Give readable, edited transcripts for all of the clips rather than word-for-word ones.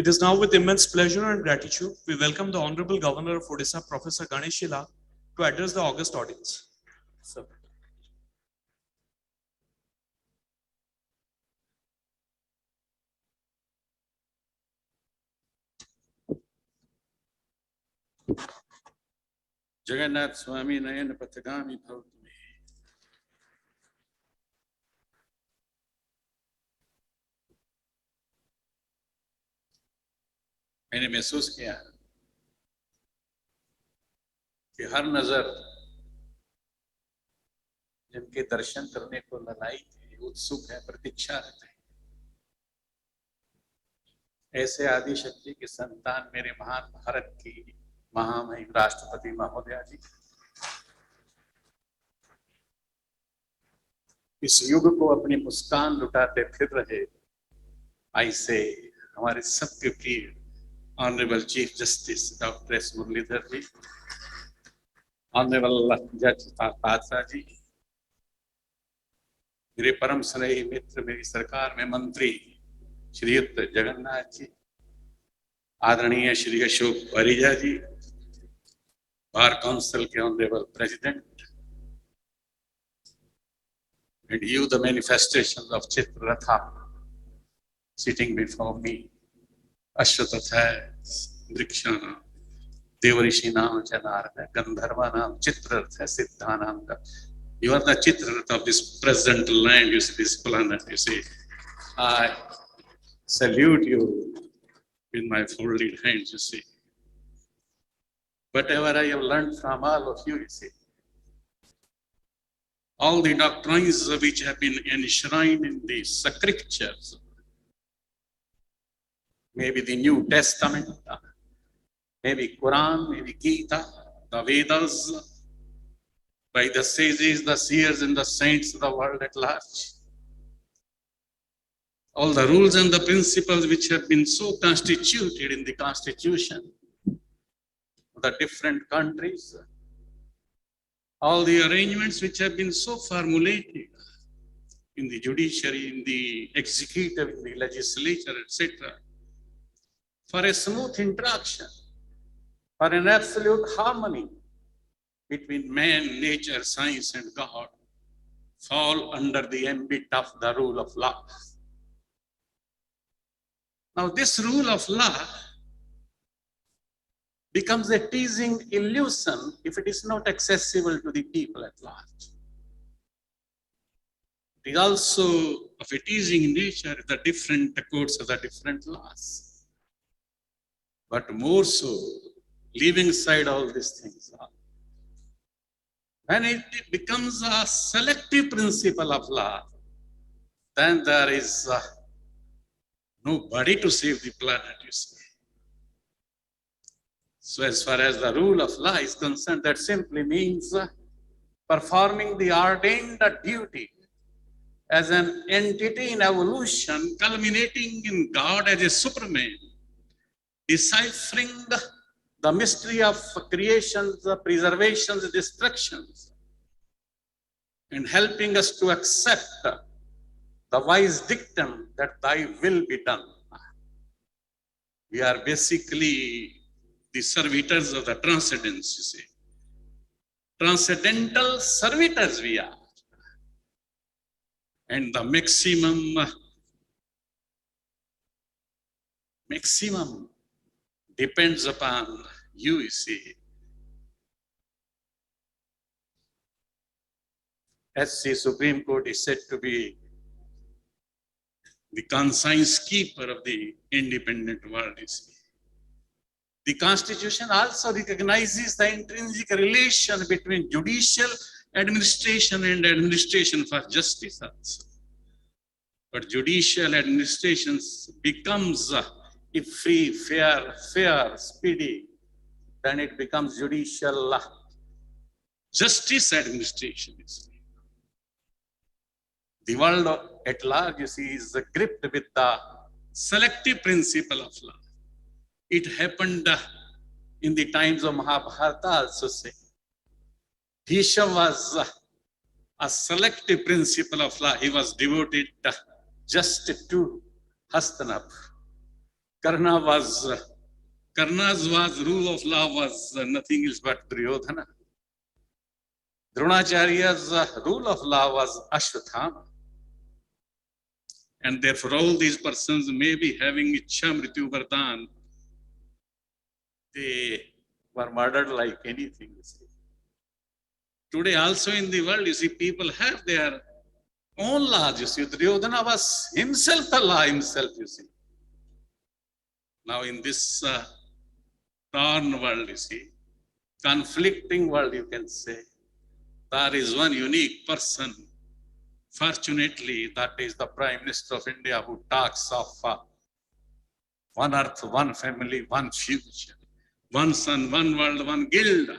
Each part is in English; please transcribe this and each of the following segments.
It is now with immense pleasure and gratitude we welcome the Honorable Governor of Odisha, Professor Ganeshila, to address the august audience. Sir. Jagannath Swami Nayan Patagami Bhavtme. मैंने महसूस किया कि हर नजर जिनके दर्शन करने को ललाई थी, उत्सुक है, प्रतीक्षारत है। ऐसे आदि शक्ति के संतान मेरे महान भारत की महामहिम राष्ट्रपति महोदया जी, इस युग को अपनी मुस्कान लुटाते फिर रहे ऐसे हमारे सबके प्रिय honourable chief justice doctor S Muralidhar ji, honourable जज पात्रा जी, मेरे परम स्नेही मित्र, मेरी सरकार में मंत्री श्रीयुक्त जगन्नाथ जी, आदरणीय श्री अशोक परिजा जी, बार काउंसिल के honourable president, and you the manifestations of Chitraratha sitting before me, Ashwatatha, Drikshana, Devarishinam, Janarana, Gandharvanam, Chitraratha, Siddhanam. You are the Chitraratha of this present land, you see, this planet, you see. I salute you with my folded hands, you see. Whatever I have learned from all of you, you see. All the doctrines which have been enshrined in the scriptures, maybe the New Testament, maybe Quran, maybe Gita, the Vedas, by the sages, the seers and the saints of the world at large. All the rules and the principles which have been so constituted in the constitution of the different countries, all the arrangements which have been so formulated in the judiciary, in the executive, in the legislature, etc., for a smooth interaction, for an absolute harmony between man, nature, science, and God, fall under the ambit of the rule of law. Now, this rule of law becomes a teasing illusion if it is not accessible to the people at large. It is also of a teasing nature, the different courts of the different laws. But more so, leaving aside all these things, when it becomes a selective principle of law, then there is nobody to save the planet, you see. So as far as the rule of law is concerned, that simply means performing the ordained duty as an entity in evolution, culminating in God as a superman, deciphering the mystery of creations, preservations, destructions, and helping us to accept the wise dictum that thy will be done. We are basically the servitors of the transcendence, you see. Transcendental servitors we are. And the maximum depends upon you, you see. As the Supreme Court is said to be the conscience keeper of the independent world, you see. The Constitution also recognizes the intrinsic relation between judicial administration and administration for justice also. But judicial administration becomes, if free, fair, speedy, then it becomes judicial justice administration. The world at large, you see, is gripped with the selective principle of law. It happened in the times of Mahabharata also, say. Bhishma was a selective principle of law. He was devoted just to Hastinapur. Karna's rule of law was nothing else but Duryodhana. Dronacharya's rule of law was Ashwathama. And therefore all these persons may be having Ichha Mrityu Vardhan. They were murdered like anything, you see. Today also in the world, you see, people have their own laws, you see. Duryodhana was himself the law himself, you see. Now in this torn world, you see, conflicting world, you can say, there is one unique person. Fortunately, that is the Prime Minister of India, who talks of one earth, one family, one future, one sun, one world, one guild,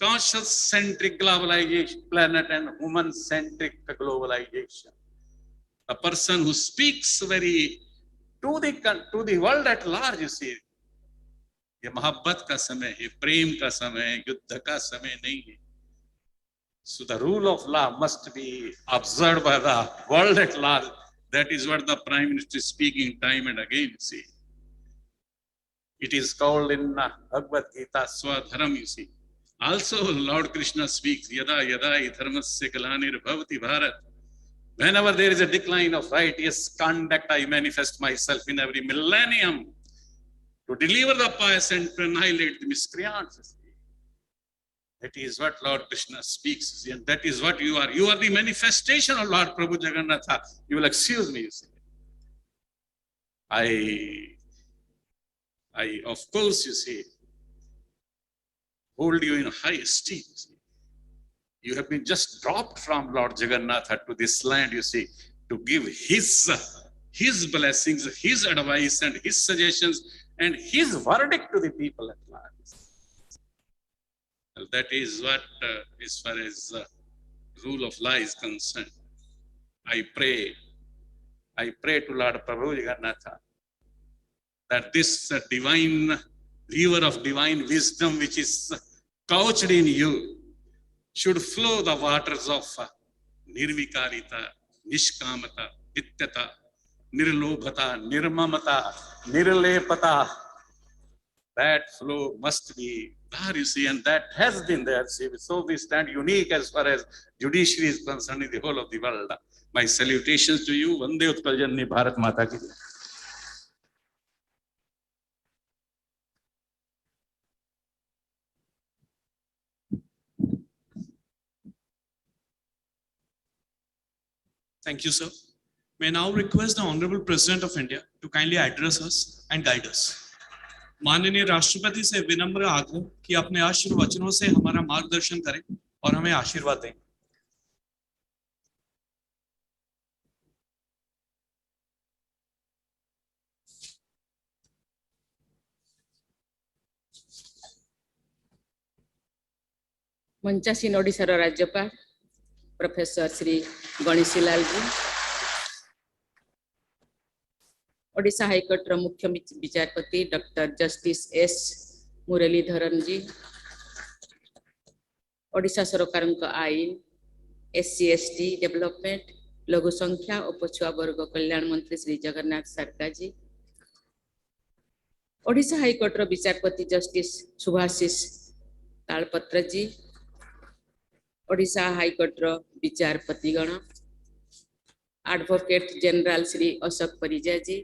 conscious-centric globalization, planet and human-centric globalization. A person who speaks very to the world at large, you see. ये मोहब्बत का समय है, प्रेम का समय है, युद्ध का समय नहीं है. So the rule of law must be observed by the world at large. That is what the Prime Minister is speaking time and again, you see. It is called in Bhagavad Gita Swadharam, you see. Also Lord Krishna speaks, Yada yada dharmasya galanir bhavati bharat. Whenever there is a decline of righteous conduct, I manifest myself in every millennium to deliver the pious and to annihilate the miscreants. That is what Lord Krishna speaks, and that is what you are. You are the manifestation of Lord Prabhu Jagannatha. You will excuse me, you see. I of course, you see, hold you in high esteem. You see. You have been just dropped from Lord Jagannatha to this land, you see, to give his blessings, his advice and his suggestions and his verdict to the people at large. Well, that is what, as far as rule of law is concerned, I pray to Lord Prabhu Jagannatha that this divine river of divine wisdom which is couched in you should flow the waters of nirvikarita, nishkamata, nityata, nirlobhata, nirmamata, nirlepata. That flow must be there, you see, and that has been there. See, so we stand unique as far as judiciary is concerned in the whole of the world. My salutations to you. Vande Utkal Janani Bharat Mata ki. Thank you, sir. May I now request the Honorable President of India to kindly address us and guide us. माननीय राष्ट्रपति से विनम्र आग्रह कि अपने आशीर्वचनों से हमारा मार्गदर्शन करें और हमें आशीर्वाद दें. मंचासीन ओडिशार राज्यपाल प्रोफेसर श्री गणेशीलाल जी, ओडिशा हाईकोर्ट मुख्य विचारपति डॉक्टर जस्टिस एस मुरलीधरन जी, ओडिशा सरकार आईन, SC ST डेवलपमेंट, लघु संख्या और पछुआ वर्ग कल्याण मंत्री श्री जगन्नाथ सरकार जी, ओडिशा हाईकोर्ट विचारपति जस्टिस सुभाषिष तालपत्र जी, ओडिशा हाईकोर्ट विचारपतिगण, advocate general Shri Ashok Parija ji,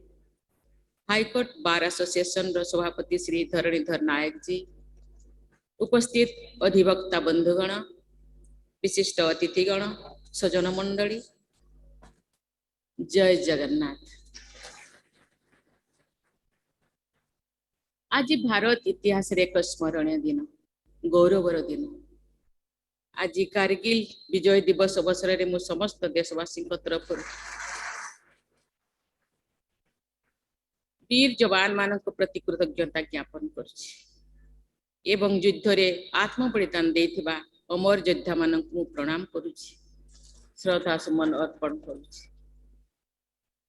high court bar association सभापति श्री धरणीधर नायक जी, उपस्थित अधिवक्ता बंधुगण, विशिष्ट अतिथिगण, सजन मंडली, जय जगन्नाथ। आज भारत इतिहास एक स्मरणीय दिन, गौरवर दिन। आज कारगिल विजय दिवस अवसर में समस्त देशवासी तरफ वीर जवान मान प्रति कृतज्ञता ज्ञापन कर युद्ध रे आत्म बलिदान देथिबा अमर योद्धा मान प्रणाम करुछि, श्रद्धा सुमन अर्पण करुछि।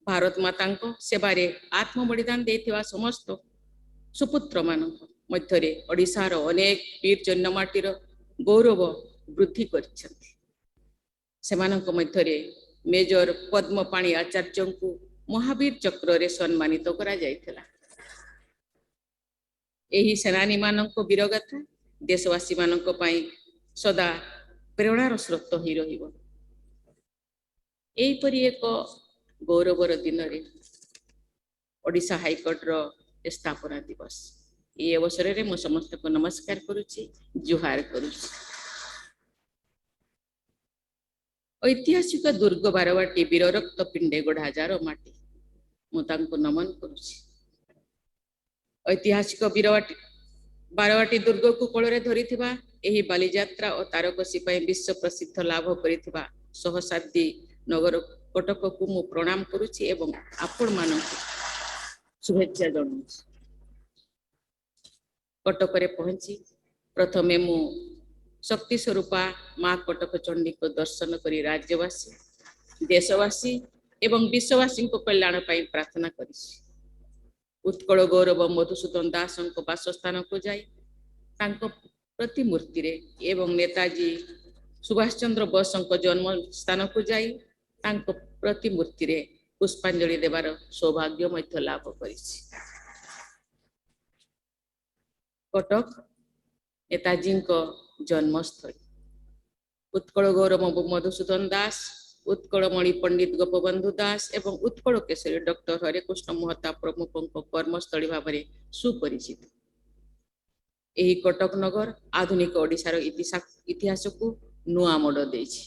भारत माता सेवारे आत्म बलिदान देथिबा समस्त सुपुत्र मान मध्य ओडिशार अनेक वीर जन्ममाटीर गौरव वृद्धि करिसेंति। सेमानक मध्य मेजर पद्मपाणी आचार्य को महावीर चक्र रे सम्मानित करा जायथिला। एही सेनानी मानक वीरगाथा देशवासी मानक पई सदा प्रेरणार स्रोत ही रहिबो। एही परि एक गौरवर दिन रे ओडिशा हाईकोर्ट रो स्थापना दिवस ये अवसर रे मो समस्त को नमस्कार करूची जुहार करूची। ऐतिहासिक दुर्ग बारवाटी वीर रक्त पिंडे गढ़ा जार माटी मु तांको नमन करूची। ऐतिहासिक वीरवाटी बारवाटी दुर्ग को कोଳରେ धरिथिबा एही बालीଯାତ୍ରା और तारकसी पई विश्व प्रसिद्ध लाभ करिथिबा सहसादी नगर कटक को मु प्रणाम करूची एवं आपण मानक शुभेच्छा जणाउची। कटक रे पहुंची प्रथमे मु शक्ति स्वरूपा माँ कटक चंडी को दर्शन करी राज्यवासी देशवासी एवं विश्ववासी को कल्याण पाई प्रार्थना करिछि। उत्कल गौरव मधुसूदन दास बासस्थान को जाई तांको प्रतिमूर्ति रे एवं नेताजी सुभाष चंद्र बोस जन्म स्थान को जाई तांको प्रतिमूर्ति रे पुष्पांजलि देवार सौभाग्य मध्य लाभ करिछि। कटक नेताजी जन्मस्थल उत्कल गौरव मधुसूदन दास उत्कल मणि पंडित गोपबंधु दास एवं उत्कल केसरी डॉक्टर हरेकृष्ण महता प्रमुख कर्मस्थली भाव में सुपरिचित। एही कटक नगर आधुनिक ओडिशार इतिहास को नुआ मोड़ देछि।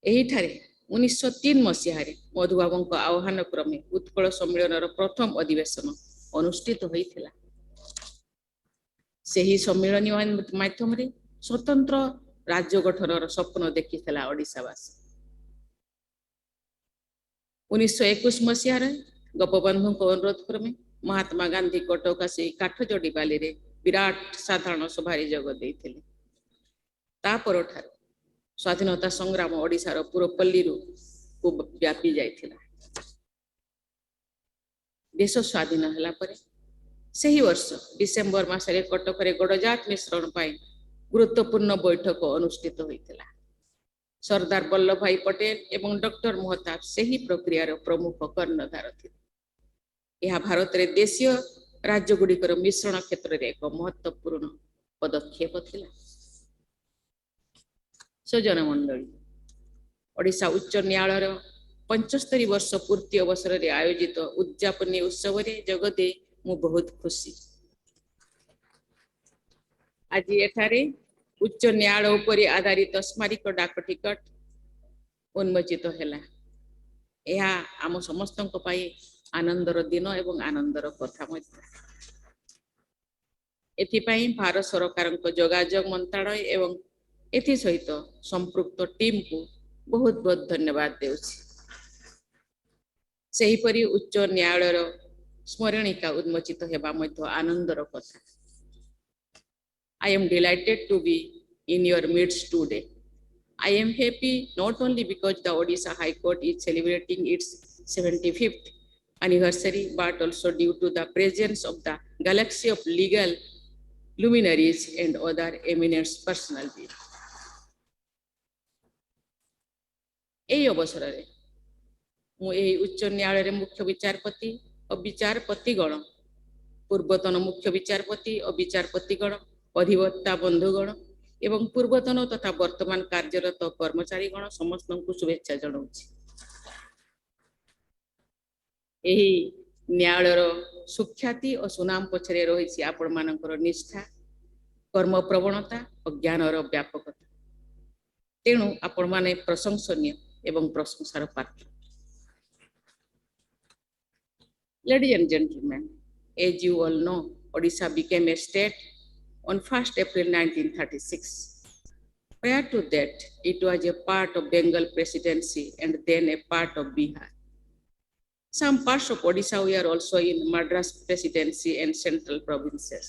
एही ठारे 1903 मसीह मधुबाबू आह्वान क्रमे उत्कल सम्मेलन प्रथम अधिवेशन अनुष्ठित होइथिला। सेही सम्मेलन माध्यम रे स्वतंत्र राज्य गठन स्वप्न देखिथिला ओडिशावासी। 1921 मसीह गोपबंधु अनुरोध क्रमे महात्मा गांधी कटक आसी काठजोड़ी बाली रे विराट साधारण सभा जोग देइथिले। ता परठार स्वाधीनता संग्राम ओडिशार पुरपल्ली को व्यापी जाइथिला। देश स्वाधीन हला परे सही वर्ष डिसेम्बर मासरे कटक रे गडजात मिश्रण पाई गुरुत्वपूर्ण बैठक अनुष्ठित होइथिला। सरदार वल्लभ भाई पटेल एवं डॉक्टर महताब सही प्रक्रिया प्रमुख कर्णधार थिले। यह भारत रे देशीय राज्य गुड़िकर मिश्रण क्षेत्र रे एक महत्वपूर्ण पदक्षेप थिला। सजन मंडली ओडिशा उच्च न्यायालय 75 वर्ष पूर्ति अवसर रे आयोजित उद्यापनी उत्सव रे जगदे मु बहुत खुशी। आज एठारे उच्च न्यायालय उपरि आधारित स्मारक डाक टिकट उन्मोचित हेला। यह आम समस्त आनंदर दिन एवं आनंदर कथा मध्य। एथिपाई भारत सरकार जोगाजोग मंत्रालय एवं एथि सहित संपृक्त टीम को बहुत बहुत धन्यवाद देउछि। सेहीपरि उच्च न्यायालय स्मरणिका उन्मोचित हेबा मध्य आनंदर कथा। I am delighted to be in your midst today. I am happy not only because the Odisha High Court is celebrating its 75th anniversary, but also due to the presence of the galaxy of legal luminaries and other eminent personalities. এই অবসরে মু এই উচ্চ ন্যায়ালয়ের মুখ্য বিচারপতি ও বিচারপতিগণ पूर्वतन मुख्य विचारपति और विचारपतिगण अधिवक्ता बंधुगण एवं पूर्वतन तथा वर्तमान कार्यरत कर्मचारीगण समस्त को शुभेच्छा जनाऊछि। एही न्यायालयर सुख्याति और सुनाम पछरे रहिछि आपण मानकर निष्ठा कर्म प्रवणता और ज्ञानर व्यापकता। तेणु आपण माने प्रशंसनीय एवं प्रशंसार पात्र। Ladies and gentlemen, as you all know, Odisha became a state on 1st April 1936. Prior to that, it was a part of Bengal Presidency and then a part of Bihar. Some parts of Odisha were also in Madras Presidency and central provinces.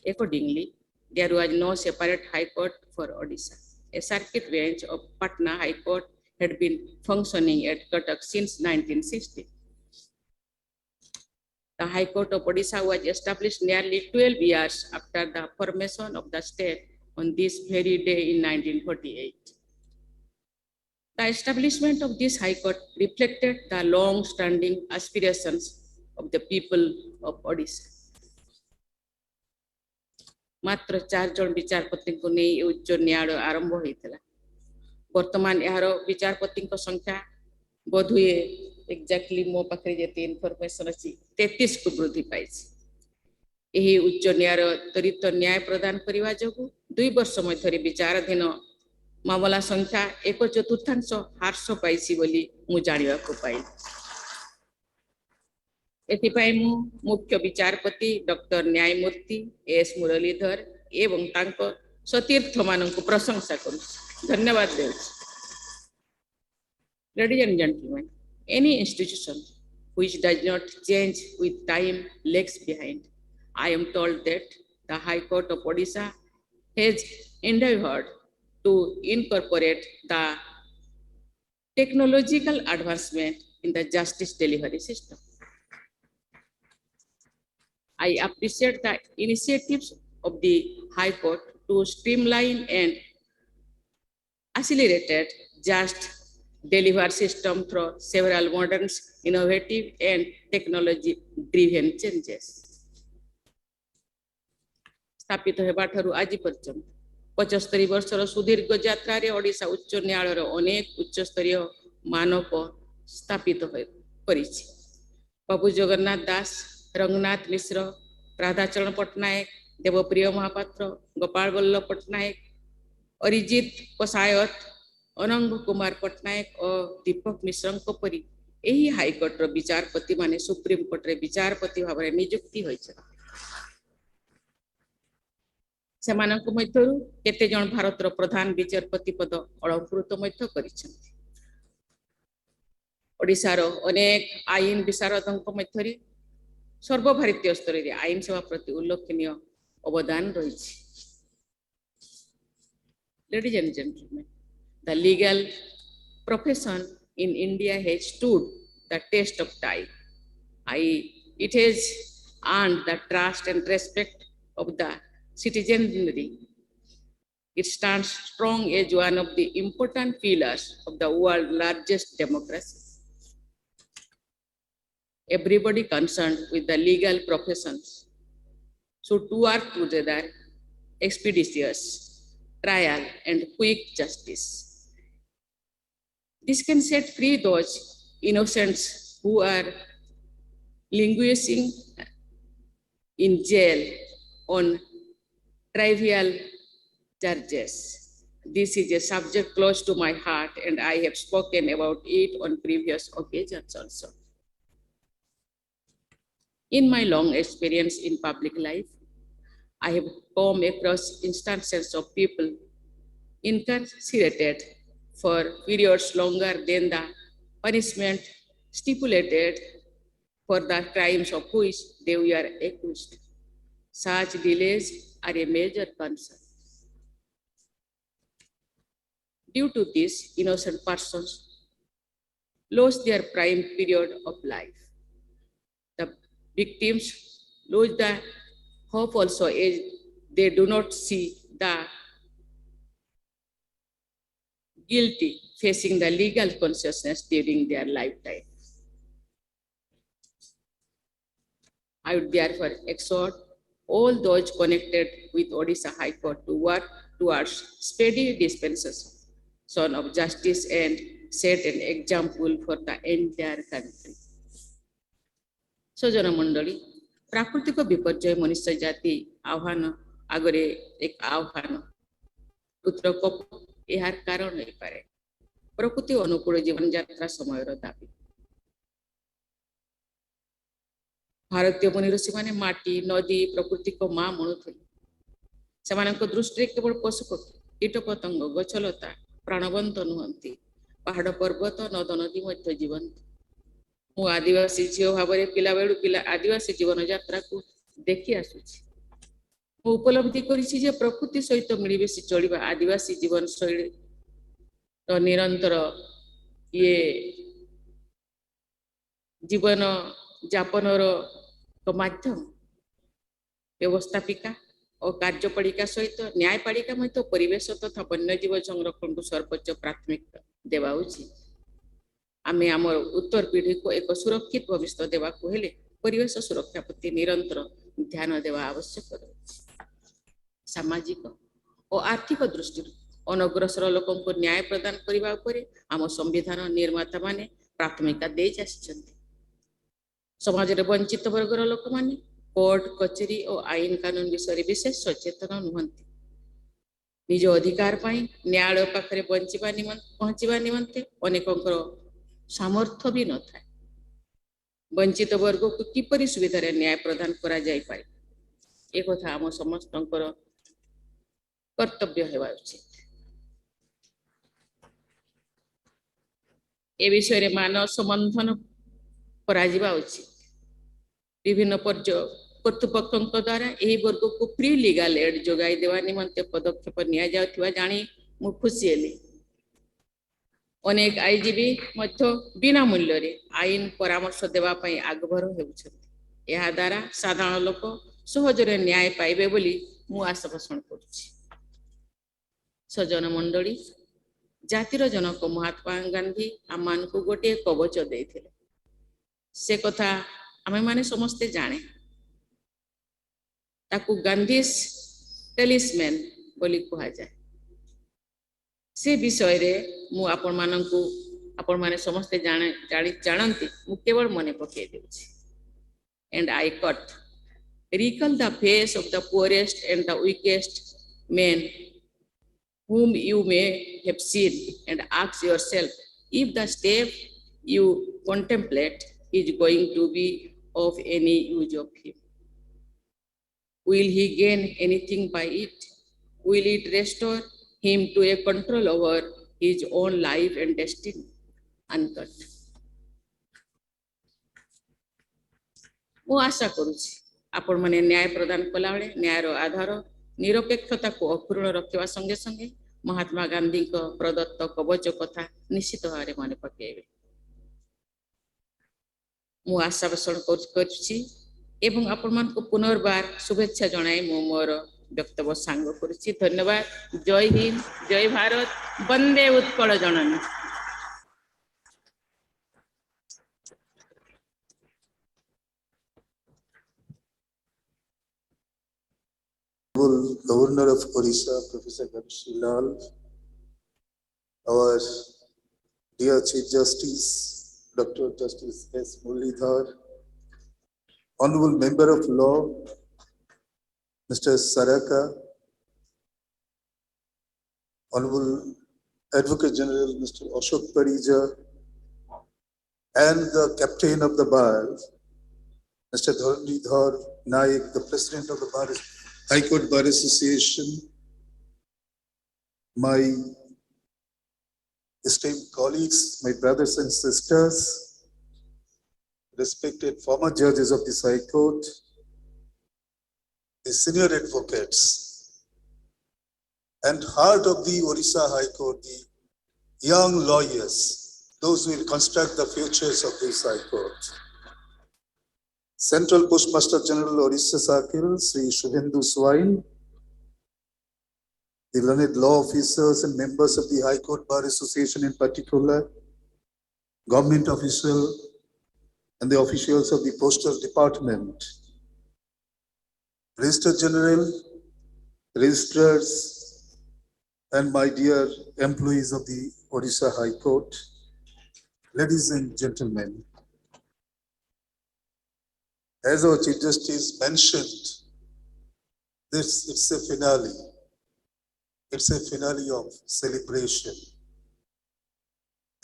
Accordingly, there was no separate High Court for Odisha. A circuit bench of Patna High Court had been functioning at Cuttack since 1960. The High Court of Odisha was established nearly 12 years after the formation of the state on this very day in 1948. The establishment of this High Court reflected the long-standing aspirations of of the people of Odisha. मात्र 4 जन विचारपति को नहीं उच्च न्यायालय आरंभ होइतला वर्तमान यार विचारपति संख्या बोधुए एक्जाक्टली मो पाखे जेते इनफॉरमेशन अछि 33 को वृद्धि पाइछि एही उच्च न्यायालय त्वरित न्याय प्रदान करिवा जोगु 2 वर्ष मध्यरे विचाराधीन मामला संख्या 1/4 ह्रास पाइछि बोली मु जानिबा को पाइ एथिपाई मु मुख्य विचारपति डॉक्टर न्यायमूर्ति एस मुरलीधर एवं तांको सतीर्थ माननको प्रशंसा करू धन्यवाद देउ Ladies and gentlemen, any institution which does not change with time lags behind. I am told that the High Court of Odisha has endeavored to incorporate the technological advancement in the justice delivery system. I appreciate the initiatives of the High Court to streamline and accelerate just deliver system through several modern, innovative and technology-driven changes. स्थापित हेबा ठारू आज पर्यंत 75 वर्षर सुदीर्घ यात्रा रे ओडिशा उच्च न्यायालय अनेक उच्च स्तरीय मानक स्थापित करिछि बाबू जगन्नाथ दास रंगनाथ मिश्र राधाचरण पटनायक देवप्रिय महापात्र गोपाल वल्लभ पटनायक अरिजित पसायत अनंग कुमार पटनायक और दीपक मिश्र परी एही हाईकोर्ट विचारपति माने सुप्रीम कोर्ट रे विचारपति भाव में नियुक्ति होइछ सेमानक मध्यरु केते जन भारतर प्रधान विचारपति पद अलंकृत मध्य करिछन्ति ओडिसा रो अनेक आईन विशारदक मध्यरे सर्वभारतीय स्तर रे आईन सेवा प्रति उल्लेखनीय अवदान रहिछि Ladies and gentlemen, the legal profession in India has stood the test of time. It has earned the trust and respect of the citizenry. It stands strong as one of the important pillars of the world's largest democracy. Everybody concerned with the legal professions should work together expeditious trial and quick justice. This can set free those innocents who are languishing in jail on trivial charges. This is a subject close to my heart and I have spoken about it on previous occasions also. In my long experience in public life, I have come across instances of people incarcerated for periods longer than the punishment stipulated for the crimes of which they were accused. Such delays are a major concern. Due to this, innocent persons lose their prime period of life. The victims lose the hope also as they do not see the guilty facing the legal consciousness during their lifetime. I would therefore exhort all those connected with Odisha High Court to work towards speedy dispensation of justice and set an example for the entire country. सजन मंडली प्राकृतिक विपर्यय मनुष्य जाति आह्वान आगरे एक आह्वान पुत्रकोप यार कारण हो पारे प्रकृति अनुकूल जीवन यात्रा समय दाबी भारतीय मुनि ऋषि माने माटी नदी प्रकृति को मां मनुथिले सेमानक दृष्टि केवल पशु पक्षी कीट पतंग गछलता प्राणवंत नुहंती पहाड़ पर्वत नद नदी मध्य जीवंत मु आदिवासी झील भाव पिला बेलू पिला आदिवासी जीवन यात्रा को देखी आसुची मु उपलब्धि करिछि जे प्रकृति सहित मिलिमिशि चलिबा आदिवासी जीवन शैली तो निरंतर ये जीवन यापनर माध्यम व्यवस्थापिका और कार्यपालिका सहित न्यायपालिका मध्य परिवेश तथा वन्यजीव संरक्षण को सर्वोच्च प्राथमिकता देवा उचित आमे आमर उत्तर पीढ़ी को एक सुरक्षित भविष्य देवा को हेले परिवेश सुरक्षा प्रति निरंतर ध्यान देवा आवश्यक रही। सामाजिक और आर्थिक दृष्टि अनग्रसर लोकों को न्याय प्रदान करने उपरे आम संविधान निर्माता माने प्राथमिकता दे आसिछन्ति। समाज रे वंचित वर्गर लोक माने कोर्ट कचेरी और आईन कानून विषय विशेष सचेतन नुहंती। निज अधिकार पाई न्यायालय पाखरे पहुंचवा निमंते अनेकंकर सामर्थ्य भी न थाए। वंचित वर्ग को किपरि सुविधा न्याय प्रदान करा जाय पारे एक कथा आम समस्तंकर कर्तव्य हेबा उचित। ए विषय रे मानव संबंधन करा जिबा उचित। विभिन्न कर्तृपक्षों द्वारा यही वर्ग को फ्री लीगल एड जोगाई देवा निमंते पदक्षेप निया जाउथिबा जानी मु खुशी हेली। अनेक आईजीबी मध्य बिना मूल्य रे आईन परामर्श देवा पई आगभर हेउछथि। एहा द्वारा साधारण लोक सहजरे न्याय पाइबे बोली मु आशा पोषण करूछि। सजन मंडली जातिर जनक महात्मा गांधी आमान को गोटे कवच देथिले। से कथा आमे माने समस्ते जाने। ताकू गांधीस टेलिस्मैन बोली कहा जाए। से विषय रे मु आपण माने समस्ते जानती मु केवल मने पके देउछि। And I can't recall the face of the poorest and the weakest men whom you may have seen and ask yourself if the step you contemplate is going to be of any use of him. Will he gain anything by it? Will it restore him to a control over his own life and destiny? Uncut. मु आशा करुछि आपण माने न्याय प्रदान कला बेले न्यायर आधार निरपेक्षता को अपूर्ण रखिवा संगे संगे महात्मा गांधी को प्रदत्त कवच कथा निश्चित भाव मन पकेबे। मु आशा पोषण करुछि एवं आपण मान को पुनर्बार शुभेच्छा जणाई मु मोर वक्तव्य सांग करुछि। धन्यवाद। जय हिंद, जय भारत, वंदे उत्कल जननी। Governor of Odisha, Professor Lal, our dear Chief Justice, Dr. Justice S. Muralidhar, Honorable Member of Law, Mr. Saraka, Honorable Advocate General, Mr. Ashok Parija, and the Captain of the Bar, Mr. Dharmidhar Naik, the President of the Bar High Court Bar Association, my esteemed colleagues, my brothers and sisters, respected former judges of this High Court, the senior advocates, and heart of the Odisha High Court, the young lawyers, those who will construct the futures of this High Court. Central Postmaster General Odisha Circle, Sri Shubhendu Swain, the learned law officers and members of the High Court Bar Association in particular, government official and the officials of the Postal Department, Registrar General, registrars, and my dear employees of the Odisha High Court, ladies and gentlemen, as our Chief Justice mentioned, it's a finale. It's a finale of celebration.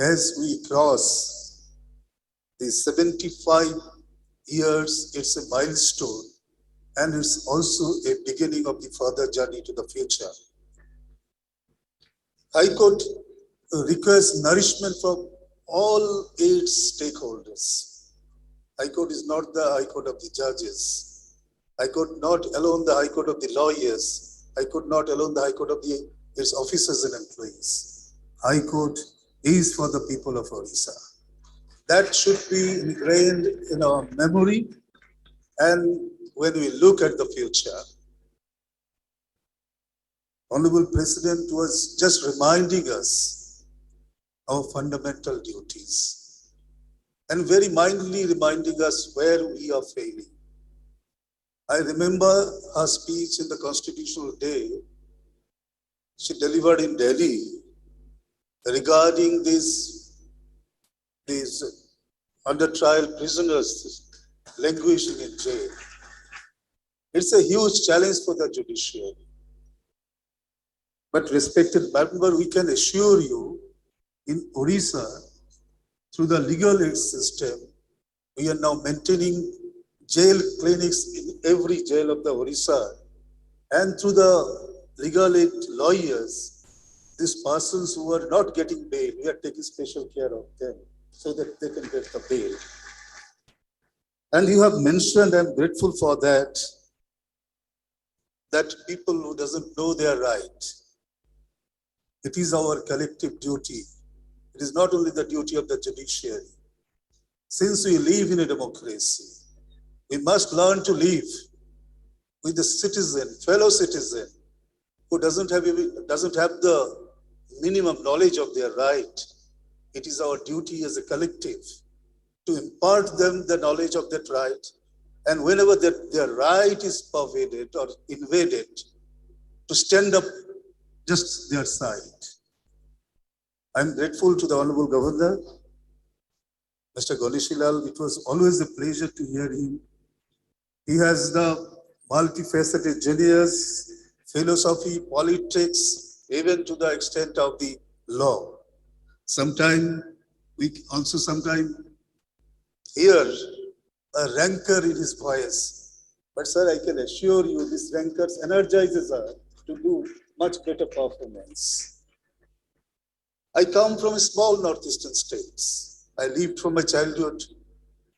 As we cross the 75 years, it's a milestone, and it's also a beginning of the further journey to the future. High Court requires nourishment from all 8 stakeholders. High Court is not the High Court of the judges. High Court not alone the High Court of the lawyers. High Court not alone the High Court of its officers and employees. High Court is for the people of Odisha. That should be ingrained in our memory, and when we look at the future, Honorable President was just reminding us our fundamental duties. and very mindfully reminding us where we are failing. I remember her speech in the Constitutional Day she delivered in Delhi regarding these under trial prisoners languishing in jail. It's a huge challenge for the judiciary. But respected member, we can assure you, in Odisha, through the legal aid system, we are now maintaining jail clinics in every jail of the Odisha. And through the legal aid lawyers, these persons who are not getting bail, we are taking special care of them so that they can get the bail. And you have mentioned, I'm grateful for that, that people who doesn't know their right, it is our collective duty. It is not only the duty of the judiciary. Since we live in a democracy, we must learn to live with the citizen, fellow citizen, who doesn't have the minimum knowledge of their right. It is our duty as a collective to impart them the knowledge of that right. And whenever their right is pervaded or invaded, to stand up just their side. I'm grateful to the Honorable Governor, Mr. Ganeshilal. It was always a pleasure to hear him. He has the multifaceted genius, philosophy, politics, even to the extent of the law. Sometimes we also hear a rancor in his voice. But sir, I can assure you this rancor energizes us to do much better performance. I come from a small northeastern states. I lived from my childhood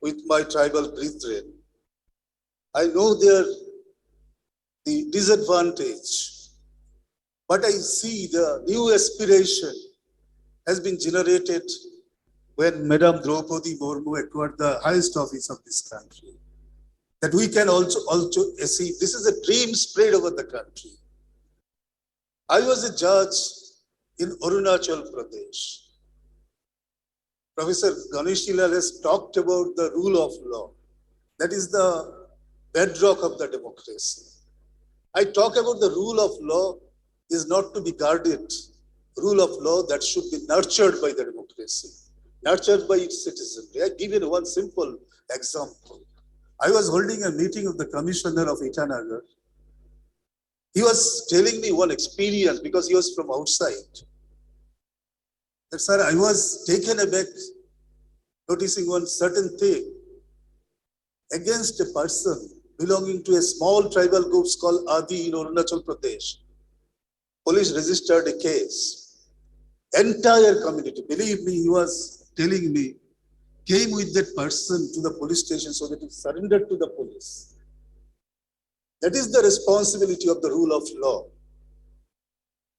with my tribal brethren. I know the disadvantage, but I see the new aspiration has been generated when Madam Draupadi Murmu acquired the highest office of this country. That we can also see, this is a dream spread over the country. I was a judge in Arunachal Pradesh. Professor Ganeshilal has talked about the rule of law. That is the bedrock of the democracy. I talk about the rule of law is not to be guarded. Rule of law that should be nurtured by the democracy, nurtured by its citizenry. I give you one simple example. I was holding a meeting of the commissioner of Itanagar. He was telling me one experience because he was from outside. That, sir, I was taken aback noticing one certain thing against a person belonging to a small tribal group called Adi in Arunachal Pradesh. Police registered a case. Entire community, believe me, he was telling me, came with that person to the police station so that he surrendered to the police. That is the responsibility of the rule of law.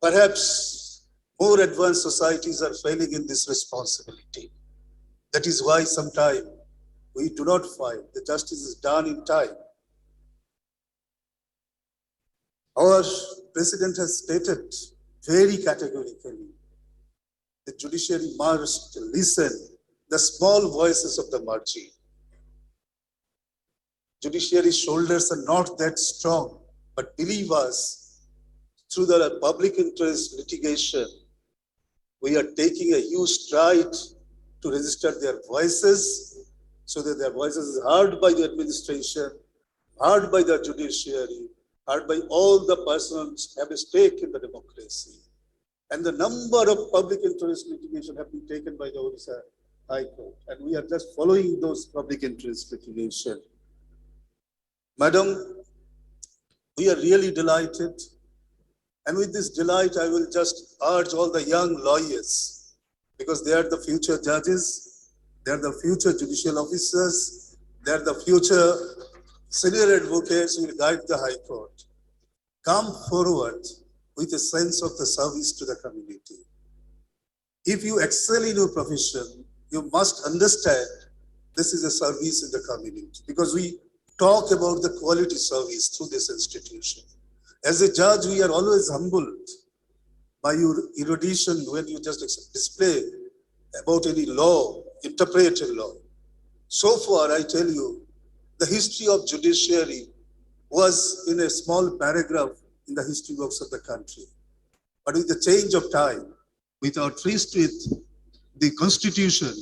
Perhaps more advanced societies are failing in this responsibility. That is why sometimes we do not find the justice is done in time. Our president has stated very categorically, the judiciary must listen the small voices of the margin. Judiciary shoulders are not that strong, but believe us, through the public interest litigation, we are taking a huge stride to register their voices so that their voices is heard by the administration, heard by the judiciary, heard by all the persons who have a stake in the democracy. And the number of public interest litigation have been taken by the Odisha High Court. And we are just following those public interest litigation. Madam, we are really delighted. And with this delight, I will just urge all the young lawyers, because they are the future judges, they are the future judicial officers, they are the future senior advocates who will guide the High Court. Come forward with a sense of the service to the community. If you excel in your profession, you must understand this is a service in the community, because we talk about the quality service through this institution. As a judge, we are always humbled by your erudition when you just display about any law, interpret a law. So far, I tell you, the history of judiciary was in a small paragraph in the history books of the country. But with the change of time, with our tryst with the constitution,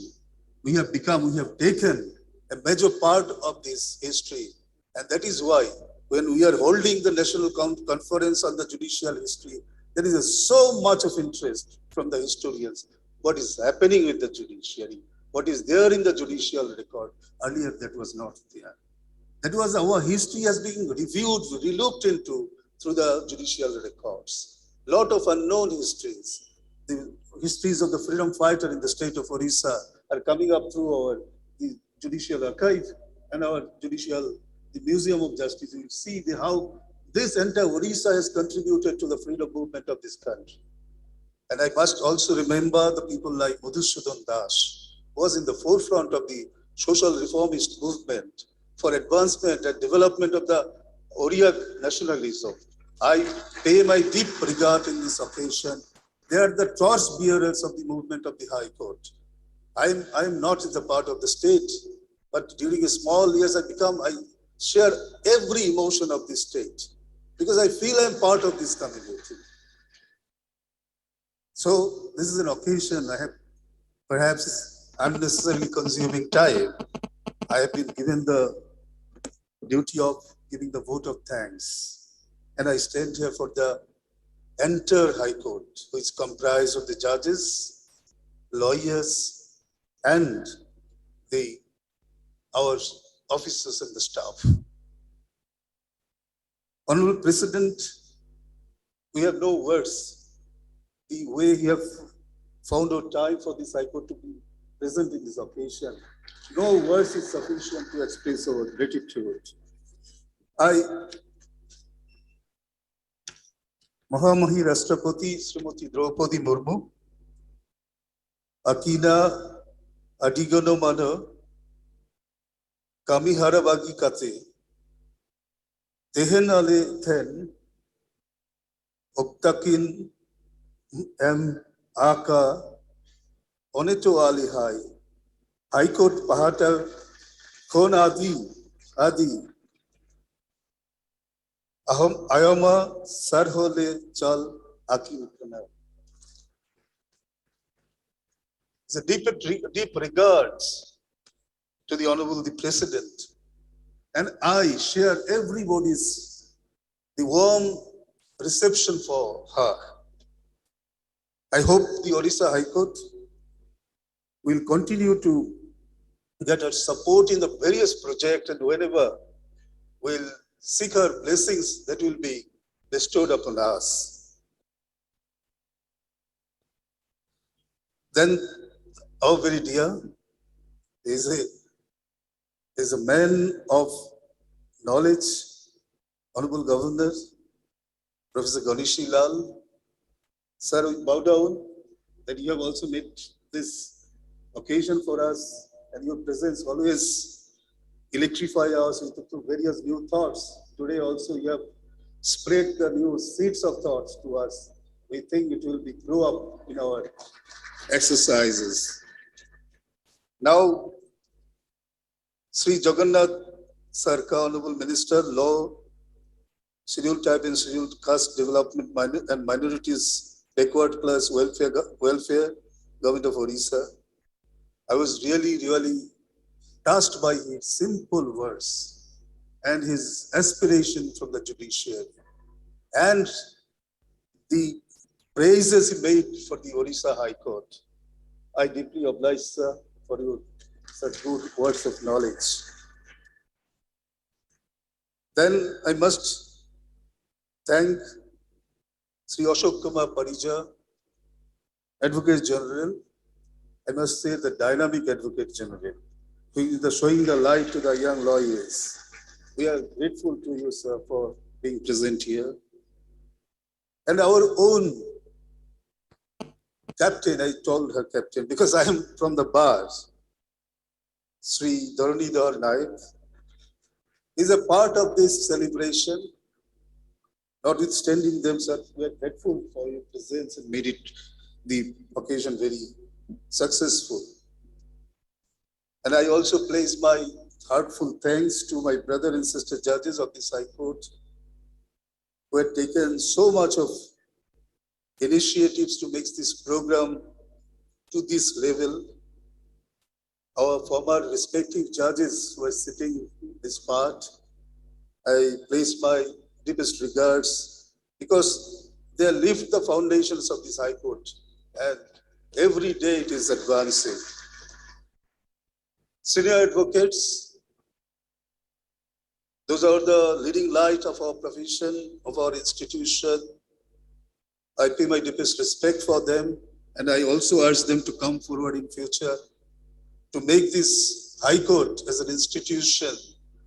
we have taken a major part of this history. And that is why when we are holding the National Conference on the Judicial History, there is so much of interest from the historians. What is happening with the judiciary? What is there in the judicial record? Earlier, that was not there. That was our history has been reviewed, relooked into through the judicial records. Lot of unknown histories. The histories of the freedom fighter in the state of Odisha are coming up through the judicial archive and our the Museum of Justice. You will see how this entire Odisha has contributed to the freedom movement of this country. And I must also remember the people like Madhusudan Das, who was in the forefront of the social reformist movement for advancement and development of the Odia nationalism. I pay my deep regard in this occasion. They are the torch bearers of the movement of the High Court. I am not in the part of the state, but during a small years I share every emotion of this state because I feel I am part of this community. So this is an occasion I have perhaps unnecessarily consuming time. I have been given the duty of giving the vote of thanks. And I stand here for the entire High Court, which is comprised of the judges, lawyers, and our officers and the staff. Honorable President, we have no words. The way you have found out time for this High Court to be present in this occasion, no words is sufficient to express our gratitude. Mahamahi Rashtrapati Srimati Draupadi Murmu, Akina Adigono Mano, Kami Harabagi Kate, Tehen Ale Ten, Oktakin M. Aka, Oneto Ali Hai, High Court Pahata, Kon Adi, Aham Ayama Sarhole Chal Aki. It's a deep regards to the Honorable the President. And I share everybody's the warm reception for her. I hope the Odisha High Court will continue to get her support in the various projects, and whenever we'll seek her blessings that will be bestowed upon us. Then our very dear is a man of knowledge, Honorable Governor, Professor Ganeshi Lal. Sir, we bow down that you have also made this occasion for us, and your presence always electrify us with various new thoughts. Today also you have spread the new seeds of thoughts to us. We think it will be grow up in our exercises. Now, Sri Jagannath Sarkar, Honorable Minister, Law, Scheduled Tribe and Scheduled Caste Development and Minorities, Backward Class Welfare, Government of Odisha. I was really touched by his simple words and his aspiration from the judiciary and the praises he made for the Odisha High Court. I deeply oblige, sir, for your such good words of knowledge. Then I must thank Sri Ashok Kumar Parija, Advocate General. I must say the dynamic Advocate General, who is showing the light to the young lawyers. We are grateful to you, sir, for being present here. And our own captain, I told her captain, because I am from the bars, Sri Dharanidhar Naik, is a part of this celebration. Notwithstanding them, sir, we are grateful for your presence and made it the occasion very successful. And I also place my heartful thanks to my brother and sister judges of this High Court who had taken so much of initiatives to make this program to this level. Our former respective judges who are sitting this part, I place my deepest regards because they lift the foundations of this High Court and every day it is advancing. Senior advocates, those are the leading light of our profession, of our institution. I pay my deepest respect for them, and I also urge them to come forward in future to make this High Court as an institution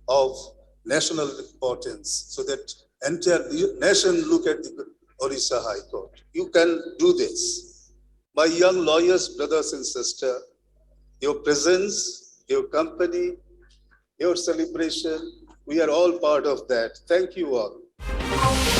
of national importance, so that entire nation look at the Odisha High Court. You can do this. My young lawyers, brothers and sisters, your presence, your company, your celebration, we are all part of that. Thank you all.